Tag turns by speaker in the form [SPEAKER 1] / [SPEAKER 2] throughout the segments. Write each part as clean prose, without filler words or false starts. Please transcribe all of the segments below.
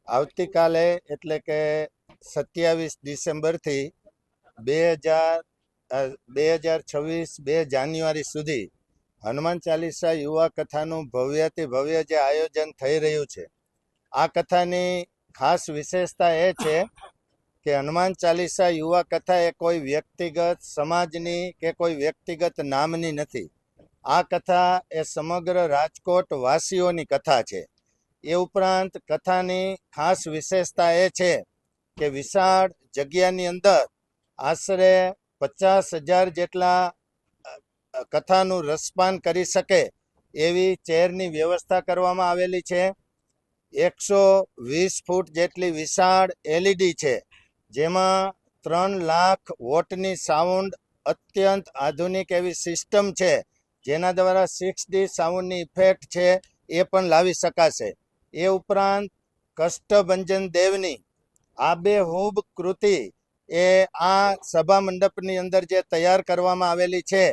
[SPEAKER 1] આવતીકાલે એટલે કે 27 ડિસેમ્બરથી 2026 2 જાન્યુઆરી સુધી હનુમાન ચાલીસા યુવા કથાનું ભવ્યથી ભવ્ય જે આયોજન થઈ રહ્યું છે, આ કથાની ખાસ વિશેષતા એ છે કે હનુમાન ચાલીસા યુવા કથા એ કોઈ વ્યક્તિગત સમાજની કે કોઈ વ્યક્તિગત નામની નથી. આ કથા એ સમગ્ર રાજકોટ વાસીઓની કથા છે. એ ઉપરાંત કથાની ખાસ વિશેષતા એ છે કે વિશાળ જગ્યાની અંદર આશરે 50,000 જેટલા કથાનું રસપાન કરી શકે એવી ચેરની વ્યવસ્થા કરવામાં આવેલી છે. 120 ફૂટ જેટલી વિશાળ LED છે, જેમાં 3 લાખ વોટની સાઉન્ડ અત્યંત આધુનિક એવી સિસ્ટમ છે, જેના દ્વારા 6D સાઉન્ડની ઇફેક્ટ છે એ પણ લાવી શકાશે. એ ઉપરાંત કષ્ટભંજન દેવની આબેહૂબ કૃતિ એ આ સભા મંડપની અંદર જે તૈયાર કરવામાં આવેલી છે,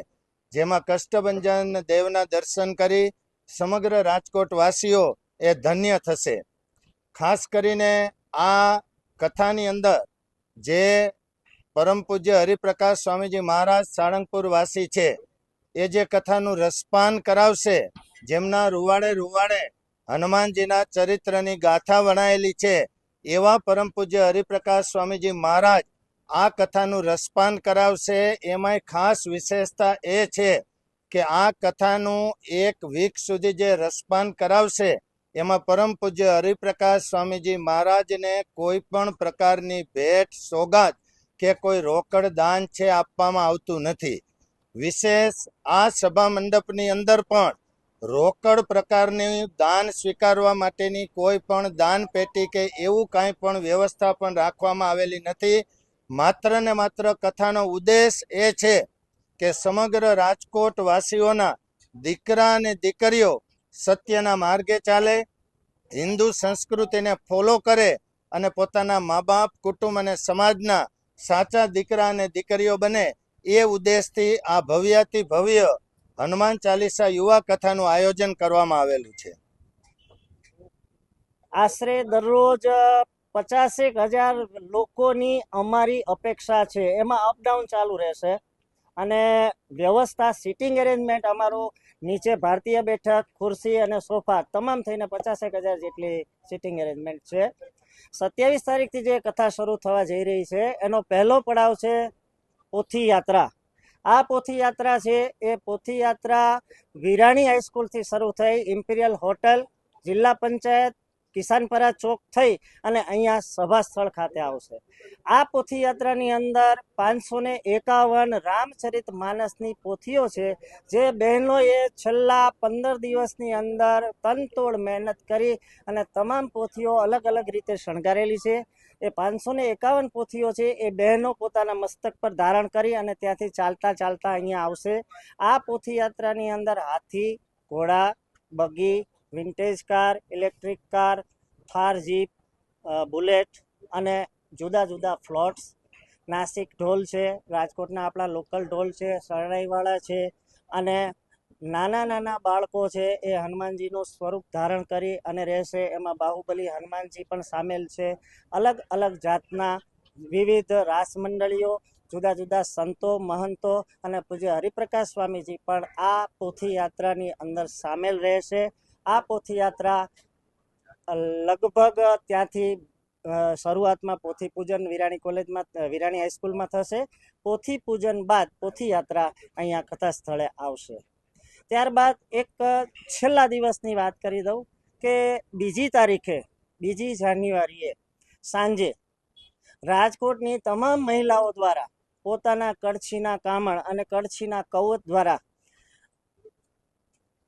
[SPEAKER 1] જેમાં કષ્ટભંજન દેવના દર્શન કરી સમગ્ર રાજકોટ વાસીઓ એ ધન્ય થશે. ખાસ કરીને આ કથાની અંદર જે પરમ પૂજ્ય હરિપ્રકાશ સ્વામીજી મહારાજ સાળંગપુર વાસી છે, એ જે કથાનું રસપાન કરાવશે, જેમના રૂવાડે રૂવાડે હનુમાનજીના ચરિત્રની ગાથા વણાયેલી છે, એવા પરમ પૂજ્ય હરિપ્રકાશ સ્વામીજી મહારાજ આ કથાનું રસપાન કરાવશે. એમાંય ખાસ વિશેષતા એ છે કે આ કથાનું 1 વીક સુધી જે રસપાન કરાવશે, એમાં પરમ પૂજ્ય હરિપ્રકાશ સ્વામીજી મહારાજને કોઈ પણ પ્રકારની ભેટ સોગાદ કે કોઈ રોકડ દાન છે આપવામાં આવતું નથી. વિશેષ આ સભા મંડપની અંદર પણ રોકડ પ્રકારની દાન સ્વીકારવા માટેની કોઈ પણ દાન પેટી કે એવું કાંઈ પણ વ્યવસ્થા પણ રાખવામાં આવેલી નથી. માત્ર ને માત્ર કથાનો ઉદ્દેશ એ છે કે સમગ્ર રાજકોટ વાસીઓના દીકરા અને દીકરીઓ સત્યના માર્ગે ચાલે, હિન્દુ સંસ્કૃતિને ફોલો કરે અને પોતાના મા બાપ, કુટુંબ અને સમાજના સાચા દીકરા અને દીકરીઓ બને, એ ઉદ્દેશથી આ ભવ્યાતિ ભવ્ય હનુમાન ચાલીસા યુવા કથાનું આયોજન કરવામાં આવેલું છે.
[SPEAKER 2] આશરે દરરોજ 50,000 લોકોની અમારી અપેક્ષા છે. એમાં અપડાઉન ચાલુ રહેશે અને વ્યવસ્થા સિટિંગ એરેન્જમેન્ટ અમારું નીચે ભારતીય બેઠક, ખુરશી અને સોફા તમામ થઈને 50,000 જેટલી સિટિંગ એરેન્જમેન્ટ છે. 27 તારીખથી જે કથા શરૂ થવા જઈ રહી છે, એનો પહેલો પડાવ છે પોથી યાત્રા. આ પોથી યાત્રા છે એ પોથી યાત્રા વિરાણી હાઈસ્કૂલથી શરૂ થઈ ઇમ્પિરિયલ હોટલ, જિલ્લા પંચાયત, કિસાનપરા ચોક થઈ અને અહીંયા સભા સ્થળ ખાતે આવશે. આ પોથી યાત્રાની અંદર 551 રામચરિત માનસની પોથીઓ છે, જે બહેનોએ છેલ્લા 15 દિવસની અંદર તનતોડ મહેનત કરી અને તમામ પોથીઓ અલગ અલગ રીતે શણગારેલી છે. એ 551 પોથીઓ છે એ બહેનો પોતાના મસ્તક પર ધારણ કરી અને ત્યાંથી ચાલતા ચાલતા અહીંયા આવશે. આ પોથી યાત્રાની અંદર હાથી, ઘોડા, બગી, vintage car, electric car, Thar jeep, bullet અને જુદા જુદા ફ્લોટ્સ, નાસિક ઢોલ છે, રાજકોટના આપણા લોકલ ઢોલ છે, શરણાઈવાળા છે અને નાના નાના બાળકો છે એ હનુમાનજીનું સ્વરૂપ ધારણ કરી અને રહેશે. એમાં બાહુબલી હનુમાનજી પણ સામેલ છે. અલગ અલગ જાતના વિવિધ રાસ મંડળીઓ, જુદા જુદા સંતો, મહંતો અને પૂજ્ય હરિપ્રકાશ સ્વામીજી પણ આ પોથી યાત્રાની અંદર સામેલ રહેશે. આ પોથી યાત્રા લગભગ ત્યાંથી શરૂઆતમાં પોથી પૂજન વિરાણી કોલેજમાં, વિરાણી હાઈસ્કૂલમાં થશે. પોથી પૂજન બાદ પોથી યાત્રા અહીંયા કથા સ્થળે આવશે. ત્યારબાદ એક છેલ્લા દિવસની વાત કરી દઉં કે 2જી તારીખે 2 જાન્યુઆરીએ સાંજે રાજકોટની તમામ મહિલાઓ દ્વારા પોતાના કળછીના કામણ અને કળછીના કવચ દ્વારા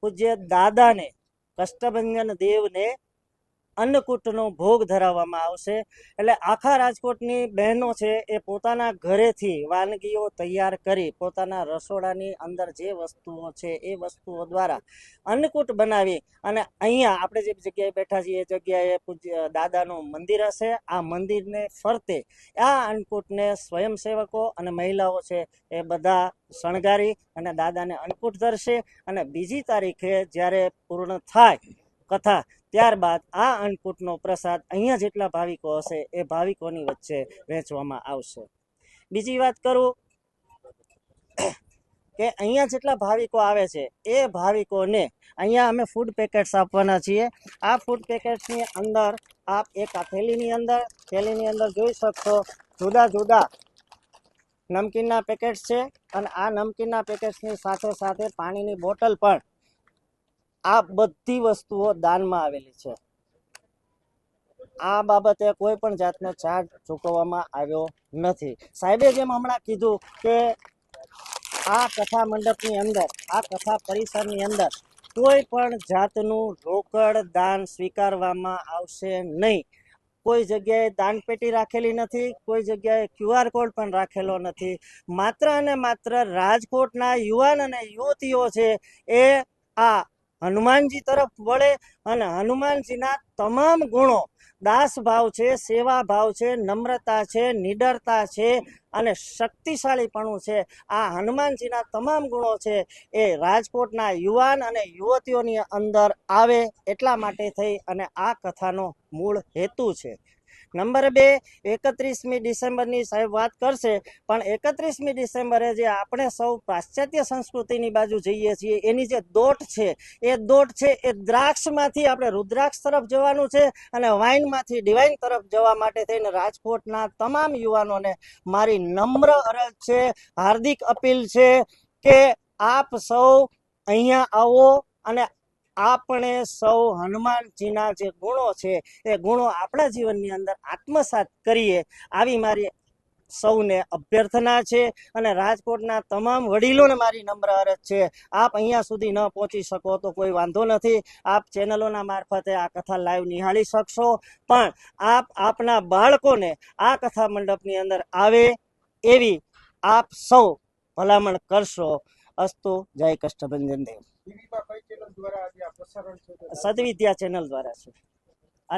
[SPEAKER 2] પૂજ્ય દાદાને, કષ્ટભંજન દેવને અન્નકૂટનો ભોગ ધરાવવામાં આવશે. એટલે આખા રાજકોટની બહેનો છે એ પોતાના ઘરેથી વાનગીઓ તૈયાર કરી પોતાના રસોડાની અંદર જે વસ્તુઓ છે એ વસ્તુઓ દ્વારા અન્નકૂટ બનાવી અને અહીંયા આપણે જે જગ્યાએ બેઠા છીએ એ જગ્યાએ પૂજ્ય દાદાનું મંદિર હશે. આ મંદિરને ફરતે આ અન્નકૂટને સ્વયંસેવકો અને મહિલાઓ છે એ બધા શણગારી અને દાદાને અન્નકૂટ ધરશે. અને 2જી તારીખે જ્યારે પૂર્ણ થાય કથા, ત્યારબાદ આ અન્નકૂટનો પ્રસાદ અહીંયા જેટલા ભાવિકો હશે એ ભાવિકોની વચ્ચે વહેંચવામાં આવશે. બીજી વાત કરું કે અહીંયા જેટલા ભાવિકો આવે છે એ ભાવિકોને અહીંયા અમે ફૂડ પેકેટ્સ આપવાના છીએ. આ ફૂડ પેકેટ્સની અંદર આપ એક આ થેલીની અંદર જોઈ શકશો જુદા જુદા નમકીનના પેકેટ્સ છે અને આ નમકીનના પેકેટ્સની સાથે સાથે પાણીની બોટલ પણ આ બધી વસ્તુઓ દાનમાં આવેલી છે. આ બાબતે કોઈ પણ જાતનો ચાર્જ ચૂકવવામાં આવ્યો નથી. સાહેબે જેમ હમણાં કીધું કે આ કથા મંડપની અંદર આ કથા પરિસરની અંદર કોઈ પણ જાતનું રોકડ દાન સ્વીકારવામાં આવશે નહીં. કોઈ જગ્યાએ દાન પેટી રાખેલી નથી, કોઈ જગ્યાએ QR કોડ પણ રાખેલો નથી. માત્ર અને માત્ર રાજકોટના યુવાન અને યુવતીઓ છે એ આ હનુમાનજી તરફ વળે અને હનુમાનજીના તમામ ગુણો દાસ ભાવ છે, સેવા ભાવ છે, નમ્રતા છે, નિડરતા છે અને શક્તિશાળીપણું છે. આ હનુમાનજીના તમામ ગુણો છે એ રાજકોટના યુવાન અને યુવતીઓની અંદર આવે એટલા માટે થઈ અને આ કથાનો મૂળ હેતુ છે. નંબર 2, 31મી ડિસેમ્બરની સાહેબ વાત કરશે, પણ 31મી ડિસેમ્બરે જે આપણે સૌ પાશ્ચાત્ય સંસ્કૃતિની બાજુ જઈએ છીએ એની જે દોટ છે એ દ્રાક્ષમાંથી આપણે રુદ્રાક્ષ તરફ જવાનું છે અને વાઇનમાંથી ડિવાઇન તરફ જવા માટે થઈને રાજકોટના તમામ યુવાનોને મારી નમ્ર અરજ છે, હાર્દિક અપીલ છે કે આપ સૌ અહીંયા આવો અને આપણે સૌ હનુમાનજીના જે ગુણો છે એ ગુણો આપણા જીવનની અંદર આત્મસાત કરીએ આવી મારી સૌને અભ્યર્થના છે. અને રાજકોટના તમામ વડીલોને મારી નમ્ર અરજ છે, આપ અહીંયા સુધી ન પહોંચી શકો તો કોઈ વાંધો નથી, આપ ચેનલોના મારફતે આ કથા લાઈવ નિહાળી શકશો, પણ આપ આપના બાળકોને આ કથા મંડપની અંદર આવે એવી આપ સૌ ભલામણ કરશો. અસ્તુ. જય કષ્ટભંજન દેવ. સદવિદ્યા ચેનલ દ્વારા છે.